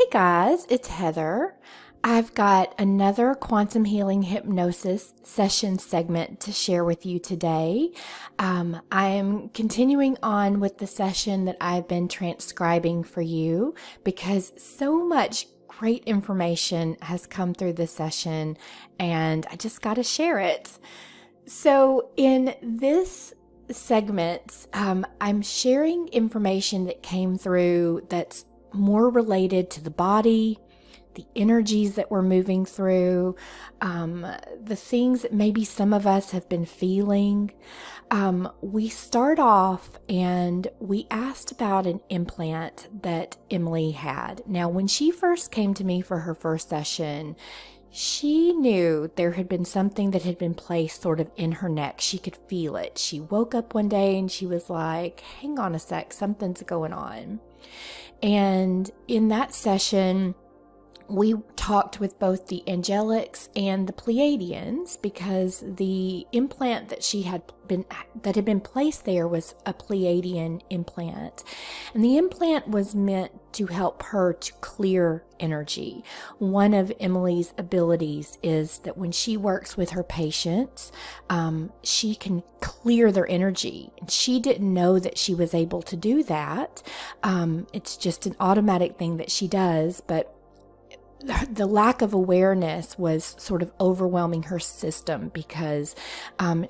Hey guys, it's Heather. I've got another quantum healing hypnosis session segment to share with you today. I am continuing on with the session that I've been transcribing for you because so much great information has come through this session and I just got to share it. So in this segment, I'm sharing information that came through that's more related to the body, the energies that we're moving through, the things that maybe some of us have been feeling. We start off and we asked about an implant that Emily had. Now, when she first came to me for her first session, she knew there had been something that had been placed sort of in her neck. She could feel it. She woke up one day and she was like, hang on a sec, something's going on. And in that session, we talked with both the angelics and the Pleiadians because the implant that had been placed there was a Pleiadian implant. And the implant was meant to help her to clear energy. One of Emily's abilities is that when she works with her patients, she can clear their energy. And she didn't know that she was able to do that. It's just an automatic thing that she does, but the lack of awareness was sort of overwhelming her system because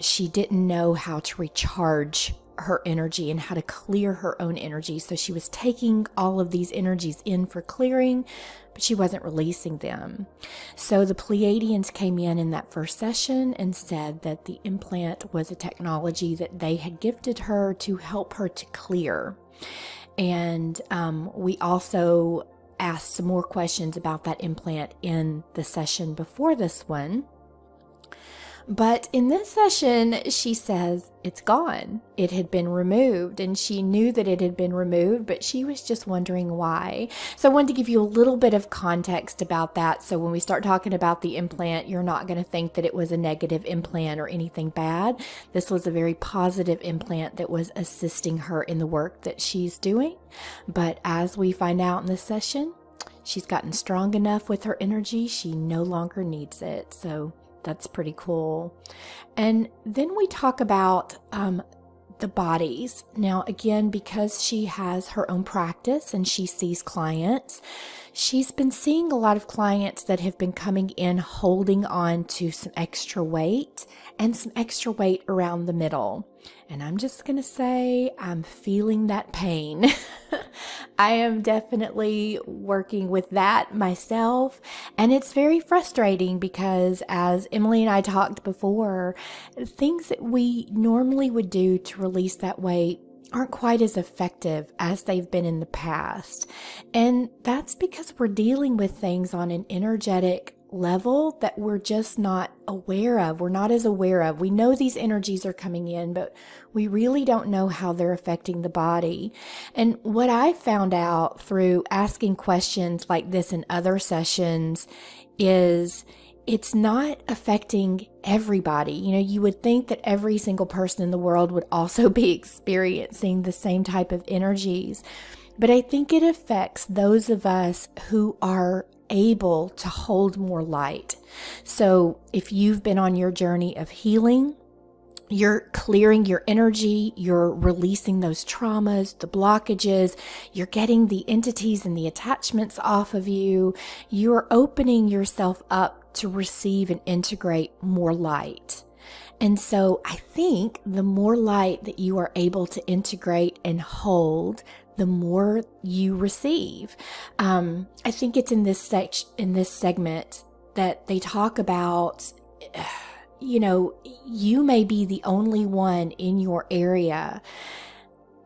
she didn't know how to recharge her energy and how to clear her own energy. So she was taking all of these energies in for clearing, but she wasn't releasing them. So the Pleiadians came in that first session and said that the implant was a technology that they had gifted her to help her to clear. And we also asked some more questions about that implant in the session before this one. But in this session, she says it's gone. It had been removed, and she knew that it had been removed, but she was just wondering why. So I wanted to give you a little bit of context about that. So when we start talking about the implant, you're not going to think that it was a negative implant or anything bad. This was a very positive implant that was assisting her in the work that she's doing. But as we find out in this session, she's gotten strong enough with her energy. She no longer needs it. So that's pretty cool. And then we talk about the bodies. Now, again, because she has her own practice and she sees clients, she's been seeing a lot of clients that have been coming in holding on to some extra weight and some extra weight around the middle. And I'm just going to say I'm feeling that pain. I am definitely working with that myself. And it's very frustrating because as Emily and I talked before, things that we normally would do to release that weight aren't quite as effective as they've been in the past. And that's because we're dealing with things on an energetic level that we're just not aware of. We're not as aware of. We know these energies are coming in, but we really don't know how they're affecting the body. And what I found out through asking questions like this in other sessions is it's not affecting everybody. You know, you would think that every single person in the world would also be experiencing the same type of energies. But I think it affects those of us who are able to hold more light. So if you've been on your journey of healing, you're clearing your energy, you're releasing those traumas, the blockages, you're getting the entities and the attachments off of you, you're opening yourself up to receive and integrate more light. And so I think the more light that you are able to integrate and hold, the more you receive. I think it's in this segment that they talk about, you may be the only one in your area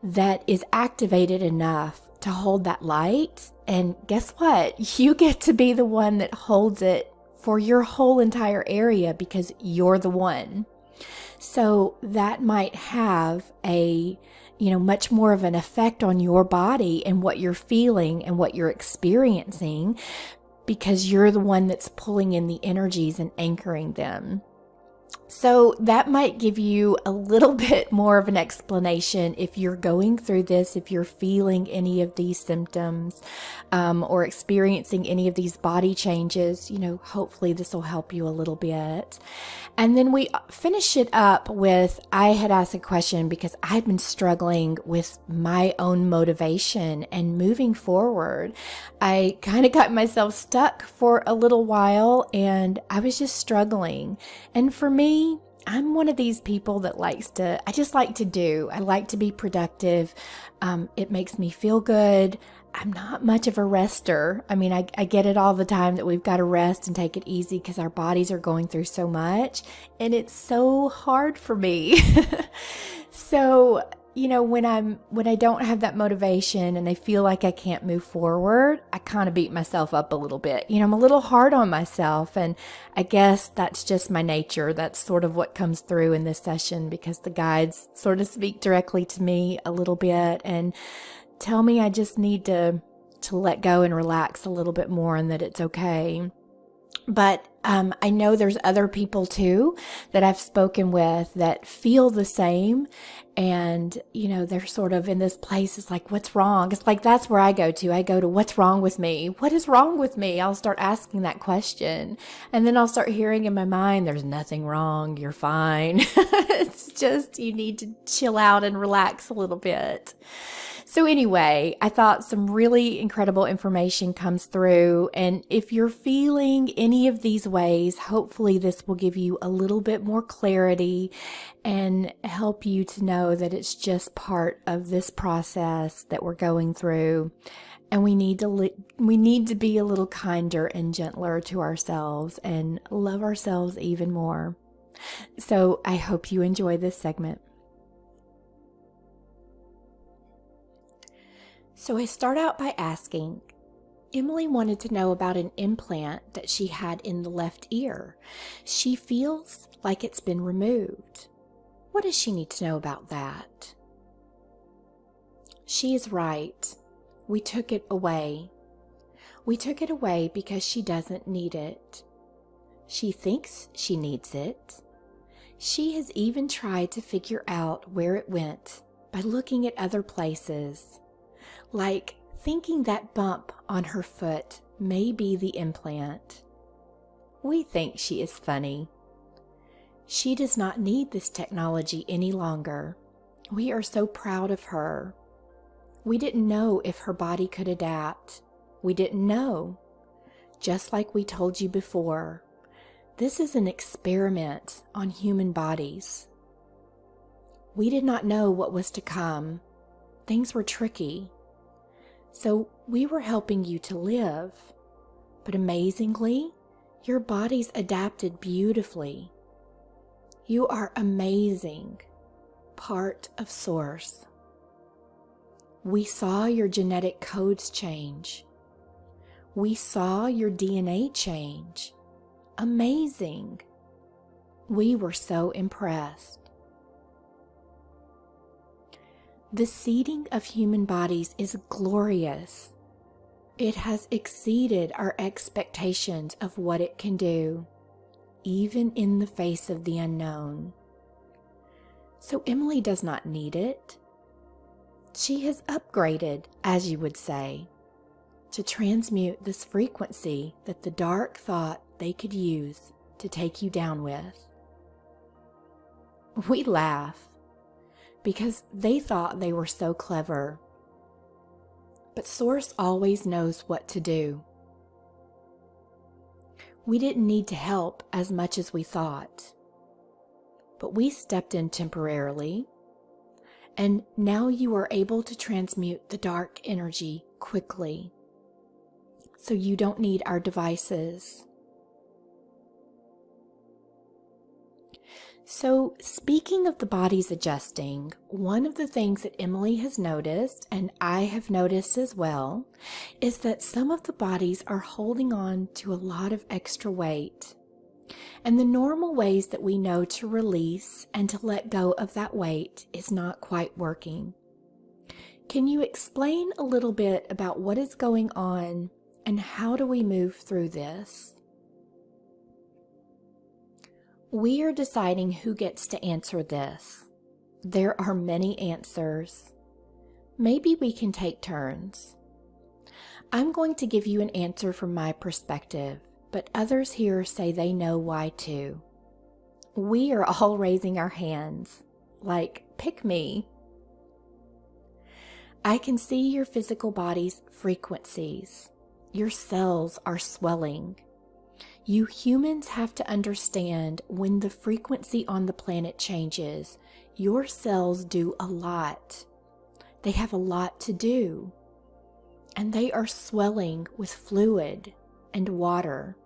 that is activated enough to hold that light. And guess what? You get to be the one that holds it for your whole entire area because you're the one. So that might have a much more of an effect on your body and what you're feeling and what you're experiencing because you're the one that's pulling in the energies and anchoring them. So that might give you a little bit more of an explanation if you're going through this, if you're feeling any of these symptoms, or experiencing any of these body changes. Hopefully this will help you a little bit. And then we finish it up with, I had asked a question because I've been struggling with my own motivation and moving forward. I kind of got myself stuck for a little while and I was just struggling. And for me, I'm one of these people that I just like to do. I like to be productive. It makes me feel good. I'm not much of a rester. I mean, I get it all the time that we've got to rest and take it easy because our bodies are going through so much. And it's so hard for me. So, when I don't have that motivation and I feel like I can't move forward, I kind of beat myself up a little bit. I'm a little hard on myself, and I guess that's just my nature. That's sort of what comes through in this session because the guides sort of speak directly to me a little bit and tell me I just need to let go and relax a little bit more and that it's okay. But I know there's other people too that I've spoken with that feel the same. And, they're sort of in this place. It's like, what's wrong? It's like, that's where I go to. I go to, what's wrong with me? What is wrong with me? I'll start asking that question. And then I'll start hearing in my mind, there's nothing wrong. You're fine. It's just, you need to chill out and relax a little bit. So anyway, I thought some really incredible information comes through. And if you're feeling any of these ways, hopefully this will give you a little bit more clarity and help you to know that it's just part of this process that we're going through. And we need to be a little kinder and gentler to ourselves and love ourselves even more. So I hope you enjoy this segment. So I start out by asking, Emily wanted to know about an implant that she had in the left ear. She feels like it's been removed. What does she need to know about that? She is right. We took it away. We took it away because she doesn't need it. She thinks she needs it. She has even tried to figure out where it went by looking at other places, like thinking that bump on her foot may be the implant. We think she is funny. She does not need this technology any longer. We are so proud of her. We didn't know if her body could adapt. We didn't know. Just like we told you before, this is an experiment on human bodies. We did not know what was to come. Things were tricky. So we were helping you to live. But amazingly, your bodies adapted beautifully. You are amazing, part of Source. We saw your genetic codes change. We saw your DNA change. Amazing. We were so impressed. The seeding of human bodies is glorious. It has exceeded our expectations of what it can do, even in the face of the unknown. So Emily does not need it. She has upgraded, as you would say, to transmute this frequency that the dark thought they could use to take you down with. We laugh because they thought they were so clever. But Source always knows what to do. We didn't need to help as much as we thought. But we stepped in temporarily, and now you are able to transmute the dark energy quickly, so you don't need our devices. So, speaking of the bodies adjusting, one of the things that Emily has noticed, and I have noticed as well, is that some of the bodies are holding on to a lot of extra weight. And the normal ways that we know to release and to let go of that weight is not quite working. Can you explain a little bit about what is going on and how do we move through this? We are deciding who gets to answer this. There are many answers. Maybe we can take turns. I'm going to give you an answer from my perspective, but others here say they know why too. We are all raising our hands, like, pick me. I can see your physical body's frequencies. Your cells are swelling. You humans have to understand when the frequency on the planet changes, your cells do a lot. They have a lot to do. And they are swelling with fluid and water.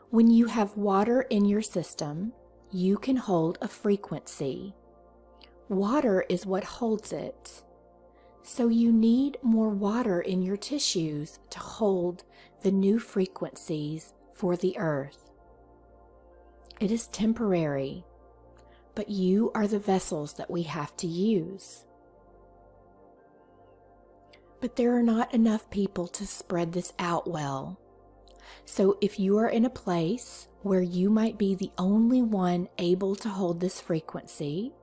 When you have water in your system, you can hold a frequency. Water is what holds it. So you need more water in your tissues to hold the new frequencies for the earth. It is temporary, but you are the vessels that we have to use. But there are not enough people to spread this out well. So if you are in a place where you might be the only one able to hold this frequency,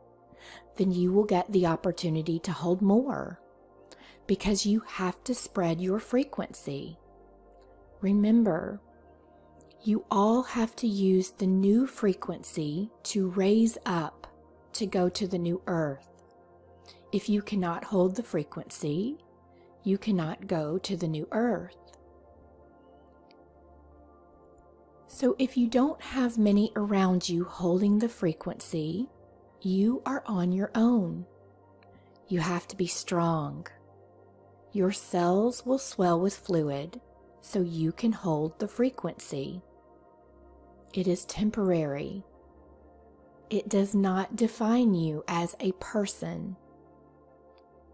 then you will get the opportunity to hold more, because you have to spread your frequency. Remember, you all have to use the new frequency to raise up to go to the new earth. If you cannot hold the frequency, you cannot go to the new earth. So if you don't have many around you holding the frequency, you are on your own. You have to be strong. Your cells will swell with fluid so you can hold the frequency. It is temporary. It does not define you as a person.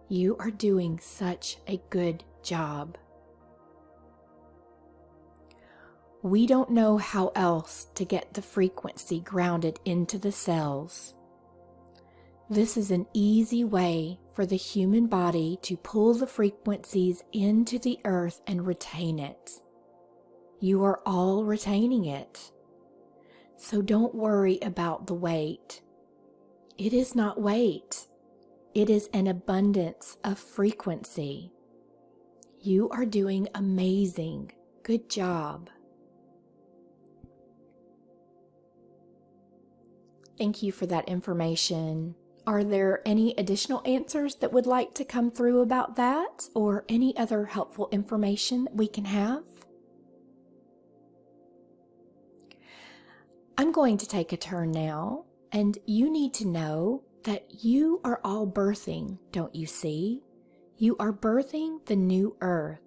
You are doing such a good job. We don't know how else to get the frequency grounded into the cells. This is an easy way for the human body to pull the frequencies into the earth and retain it. You are all retaining it. So don't worry about the weight. It is not weight. It is an abundance of frequency. You are doing amazing. Good job. Thank you for that information. Are there any additional answers that would like to come through about that, or any other helpful information that we can have? I'm going to take a turn now, and you need to know that you are all birthing, don't you see? You are birthing the new earth.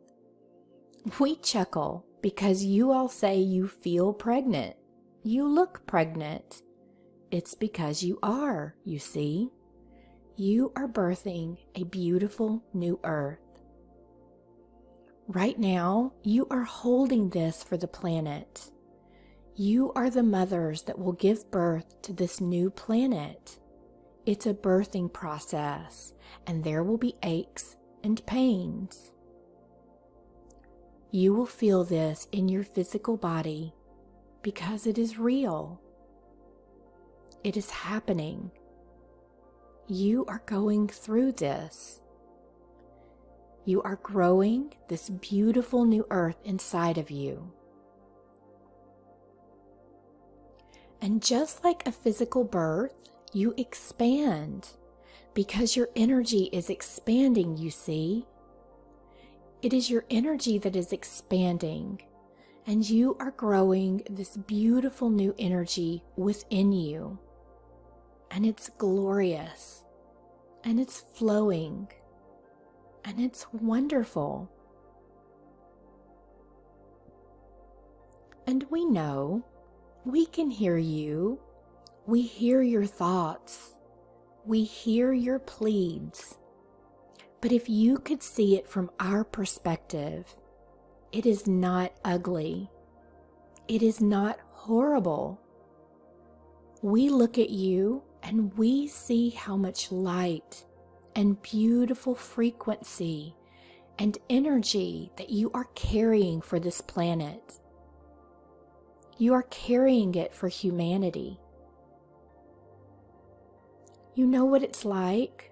We chuckle because you all say you feel pregnant. You look pregnant. It's because you are, you see. You are birthing a beautiful new earth. Right now, you are holding this for the planet. You are the mothers that will give birth to this new planet. It's a birthing process, and there will be aches and pains. You will feel this in your physical body because it is real. It is happening. You are going through this. You are growing this beautiful new earth inside of you. And just like a physical birth, you expand because your energy is expanding, you see. It is your energy that is expanding, and you are growing this beautiful new energy within you. And it's glorious, and it's flowing, and it's wonderful. And we know, we can hear you. We hear your thoughts. We hear your pleads. But if you could see it from our perspective, it is not ugly. It is not horrible. We look at you and we see how much light and beautiful frequency and energy that you are carrying for this planet. You are carrying it for humanity. You know what it's like?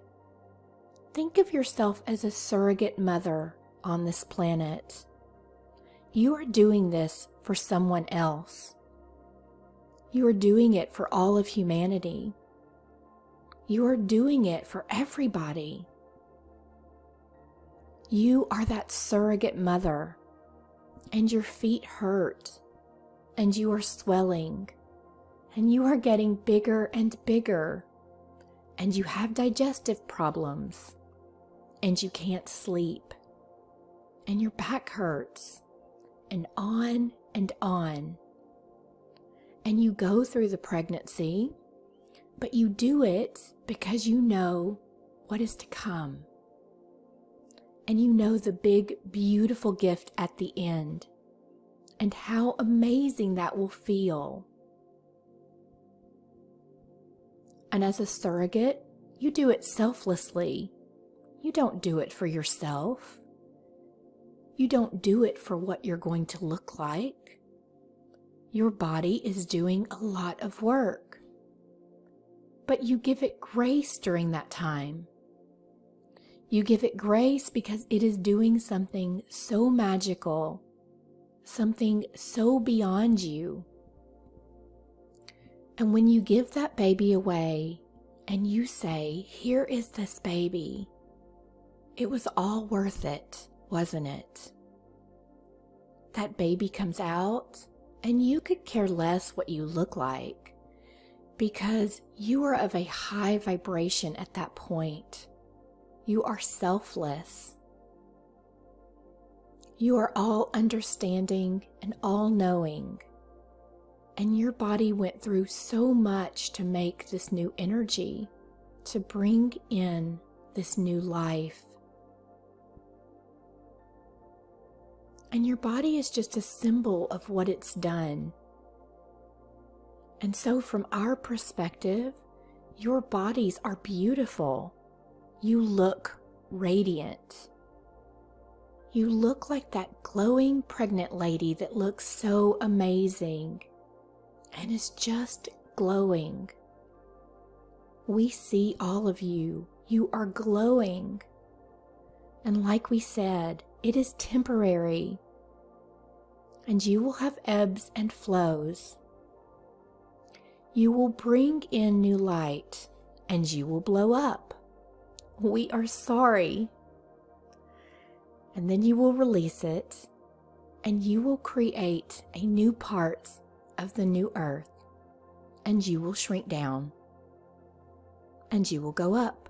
Think of yourself as a surrogate mother on this planet. You are doing this for someone else. You are doing it for all of humanity. You are doing it for everybody. You are that surrogate mother, and your feet hurt, and you are swelling, and you are getting bigger and bigger, and you have digestive problems, and you can't sleep, and your back hurts, and on and on. And you go through the pregnancy, but you do it because you know what is to come. And you know the big, beautiful gift at the end, and how amazing that will feel. And as a surrogate, you do it selflessly. You don't do it for yourself. You don't do it for what you're going to look like. Your body is doing a lot of work. But you give it grace during that time. You give it grace because it is doing something so magical, something so beyond you. And when you give that baby away and you say, "Here is this baby," it was all worth it, wasn't it? That baby comes out and you could care less what you look like because you are of a high vibration at that point. You are selfless. You are all understanding and all knowing. And your body went through so much to make this new energy, to bring in this new life. And your body is just a symbol of what it's done. And so from our perspective, your bodies are beautiful. You look radiant. You look like that glowing pregnant lady that looks so amazing and is just glowing. We see all of you. You are glowing. And like we said, it is temporary. And you will have ebbs and flows. You will bring in new light, and you will blow up. We are sorry. And then you will release it, and you will create a new part of the new earth, and you will shrink down, and you will go up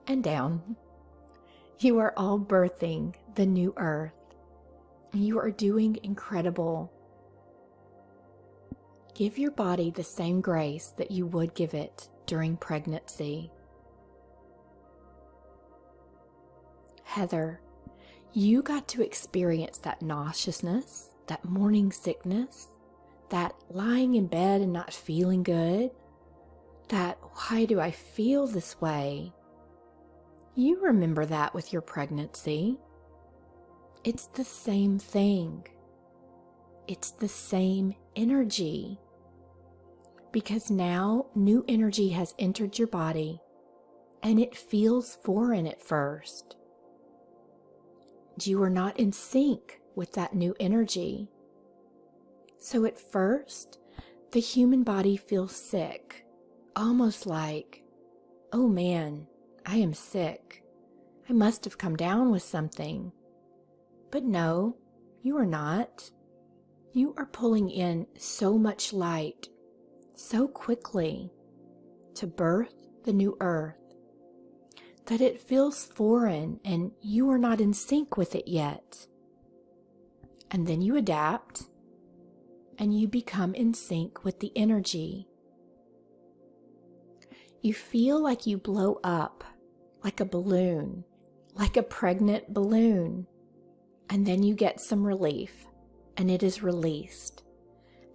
and down. You are all birthing the new earth. You are doing incredible. Give your body the same grace that you would give it during pregnancy. Heather, you got to experience that nauseousness, that morning sickness, that lying in bed and not feeling good, that why do I feel this way? You remember that with your pregnancy. It's the same thing. It's the same energy. Because now new energy has entered your body and it feels foreign at first. You are not in sync with that new energy. So at first, the human body feels sick, almost like, oh man, I am sick. I must have come down with something. But no, you are not. You are pulling in so much light so quickly to birth the new earth that it feels foreign and you are not in sync with it yet. And then you adapt and you become in sync with the energy. You feel like you blow up like a balloon, like a pregnant balloon. And then you get some relief and it is released.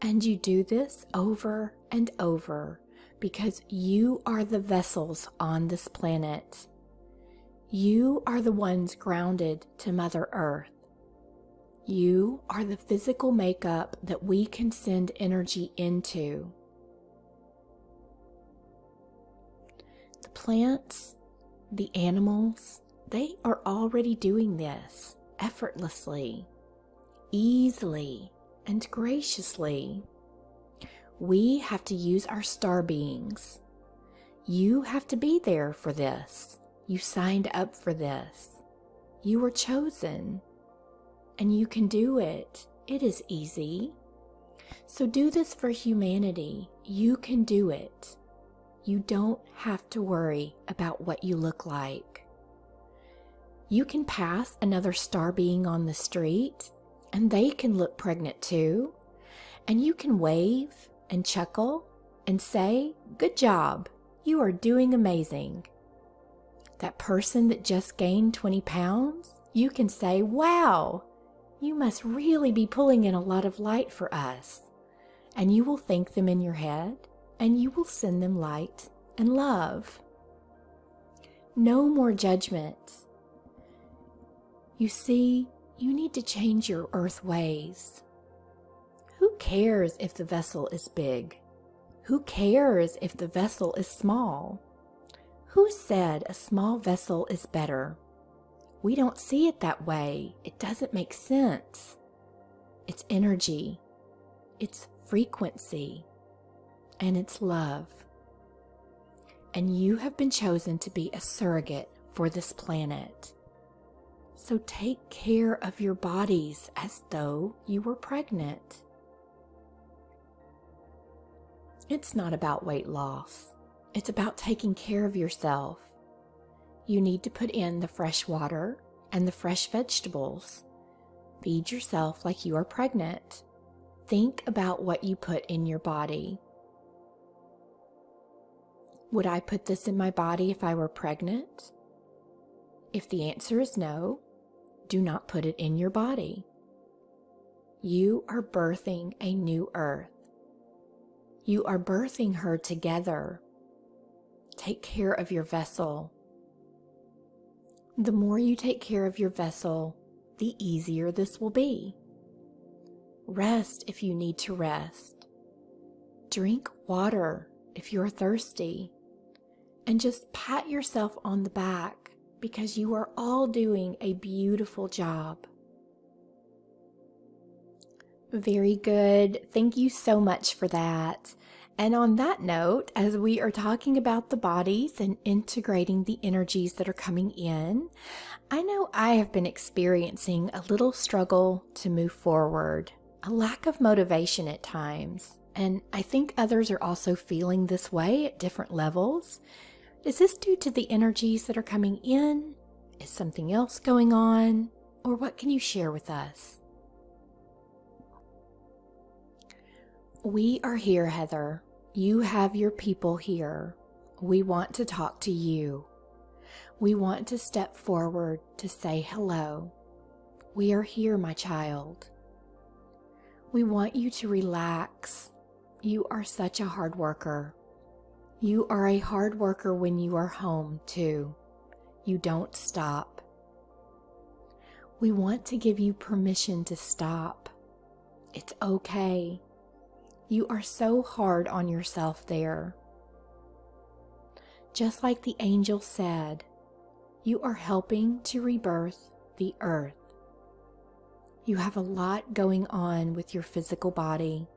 And you do this over and over because you are the vessels on this planet. You are the ones grounded to Mother Earth. You are the physical makeup that we can send energy into. The plants, the animals, they are already doing this effortlessly, easily, and graciously. We have to use our star beings. You have to be there for this. You signed up for this. You were chosen. And you can do it. It is easy. So do this for humanity. You can do it. You don't have to worry about what you look like. You can pass another star being on the street, and they can look pregnant too. And you can wave and chuckle and say, "Good job. You are doing amazing." That person that just gained 20 pounds, you can say, "Wow, you must really be pulling in a lot of light for us." And you will thank them in your head, and you will send them light and love. No more judgment. You see, you need to change your earth ways. Who cares if the vessel is big? Who cares if the vessel is small? Who said a small vessel is better? We don't see it that way. It doesn't make sense. It's energy, it's frequency, and it's love. And you have been chosen to be a surrogate for this planet. So take care of your bodies as though you were pregnant. It's not about weight loss. It's about taking care of yourself. You need to put in the fresh water and the fresh vegetables. Feed yourself like you are pregnant. Think about what you put in your body. Would I put this in my body if I were pregnant? If the answer is no, do not put it in your body. You are birthing a new earth. You are birthing her together. Take care of your vessel. The more you take care of your vessel, the easier this will be. Rest if you need to rest. Drink water if you're thirsty. And just pat yourself on the back because you are all doing a beautiful job. Very good. Thank you so much for that. And on that note, as we are talking about the bodies and integrating the energies that are coming in, I know I have been experiencing a little struggle to move forward, a lack of motivation at times. And I think others are also feeling this way at different levels. Is this due to the energies that are coming in? Is something else going on? Or what can you share with us? We are here, Heather. You have your people here. We want to talk to you. We want to step forward to say hello. We are here, my child. We want you to relax. You are such a hard worker. You are a hard worker when you are home, too. You don't stop. We want to give you permission to stop. It's okay. You are so hard on yourself there. Just like the angel said, you are helping to rebirth the earth. You have a lot going on with your physical body.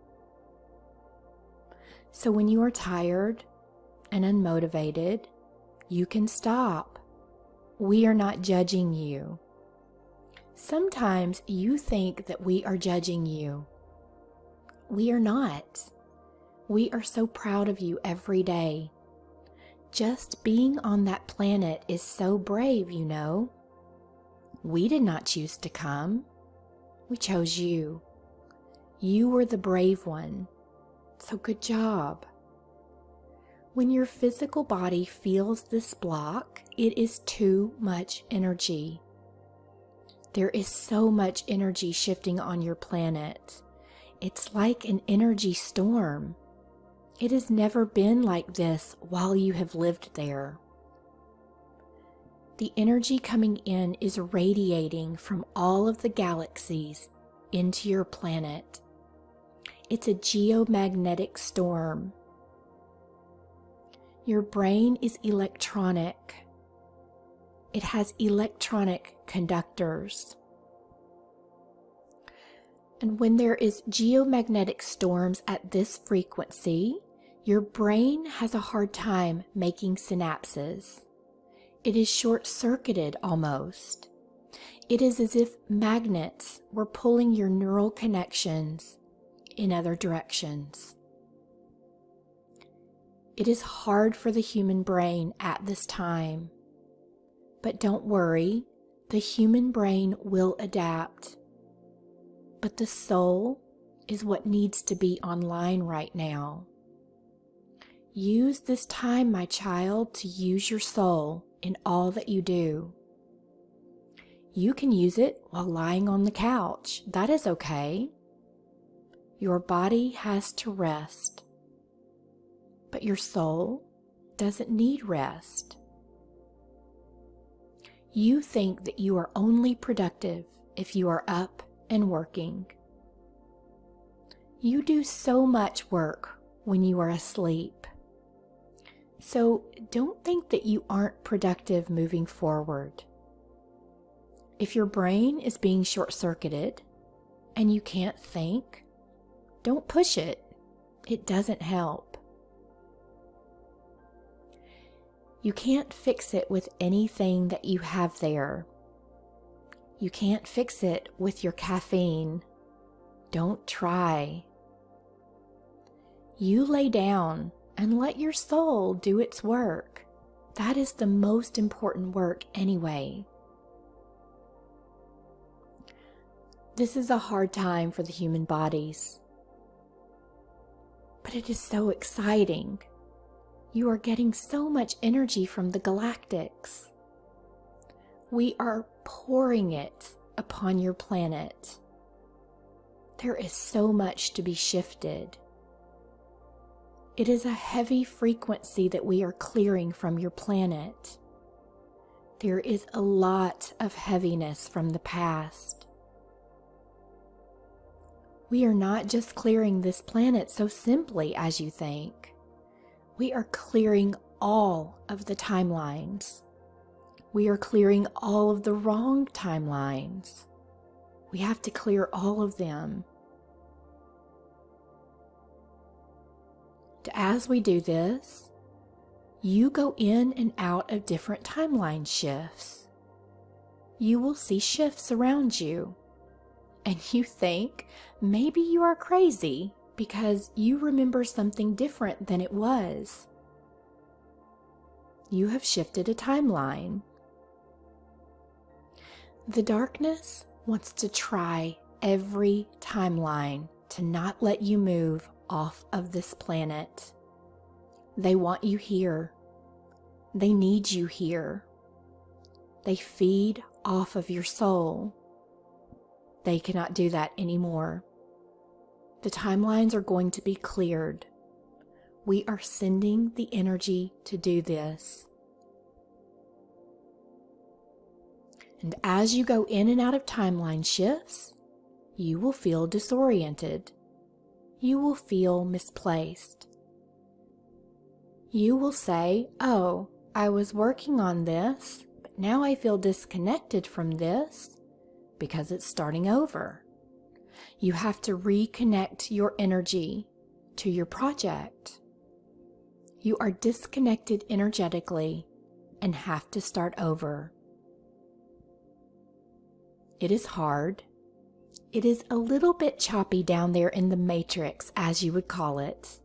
So when you are tired and unmotivated, you can stop. We are not judging you. Sometimes you think that we are judging you. We are not. We are so proud of you every day. Just being on that planet is so brave, you know. We did not choose to come. We chose you. You were the brave one. So good job. When your physical body feels this block, it is too much energy. There is so much energy shifting on your planet. It's like an energy storm. It has never been like this while you have lived there. The energy coming in is radiating from all of the galaxies into your planet. It's a geomagnetic storm. Your brain is electronic. It has electronic conductors. And when there is geomagnetic storms at this frequency, your brain has a hard time making synapses. It is short-circuited almost. It is as if magnets were pulling your neural connections in other directions. It is hard for the human brain at this time. But don't worry, the human brain will adapt. But the soul is what needs to be online right now. Use this time, my child, to use your soul in all that you do. You can use it while lying on the couch. That is okay. Your body has to rest. But your soul doesn't need rest. You think that you are only productive if you are up and working. You do so much work when you are asleep. So don't think that you aren't productive moving forward. If your brain is being short-circuited and you can't think, don't push it. It doesn't help. You can't fix it with anything that you have there. You can't fix it with your caffeine. Don't try. You lay down and let your soul do its work. That is the most important work anyway. This is a hard time for the human bodies. But it is so exciting. You are getting so much energy from the galactics. We are pouring it upon your planet. There is so much to be shifted. It is a heavy frequency that we are clearing from your planet. There is a lot of heaviness from the past. We are not just clearing this planet so simply as you think. We are clearing all of the timelines. We are clearing all of the wrong timelines. We have to clear all of them. As we do this, you go in and out of different timeline shifts. You will see shifts around you, and you think maybe you are crazy because you remember something different than it was. You have shifted a timeline. The darkness wants to try every timeline to not let you move off of this planet. They want you here. They need you here. They feed off of your soul. They cannot do that anymore. The timelines are going to be cleared. We are sending the energy to do this. And as you go in and out of timeline shifts, you will feel disoriented. You will feel misplaced. You will say, "Oh, I was working on this, but now I feel disconnected from this because it's starting over." You have to reconnect your energy to your project. You are disconnected energetically and have to start over. It is hard. It is a little bit choppy down there in the matrix, as you would call it.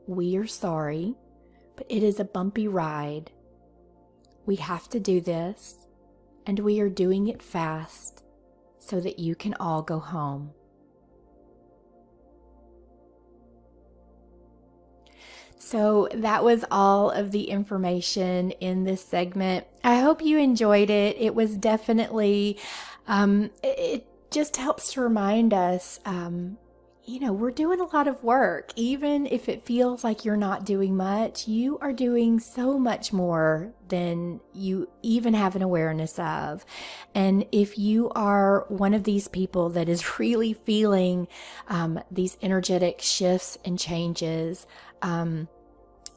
We are sorry, but it is a bumpy ride. We have to do this, and we are doing it fast so that you can all go home. So that was all of the information in this segment. I hope you enjoyed it. It was definitely, it just helps to remind us, we're doing a lot of work. Even if it feels like you're not doing much, you are doing so much more than you even have an awareness of. And if you are one of these people that is really feeling these energetic shifts and changes,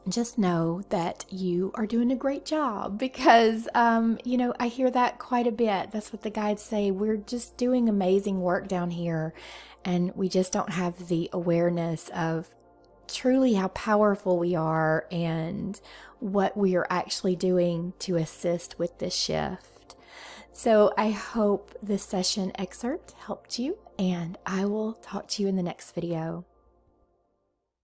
just know that you are doing a great job because, I hear that quite a bit. That's what the guides say. We're just doing amazing work down here, and we just don't have the awareness of truly how powerful we are and what we are actually doing to assist with this shift. So I hope this session excerpt helped you, and I will talk to you in the next video.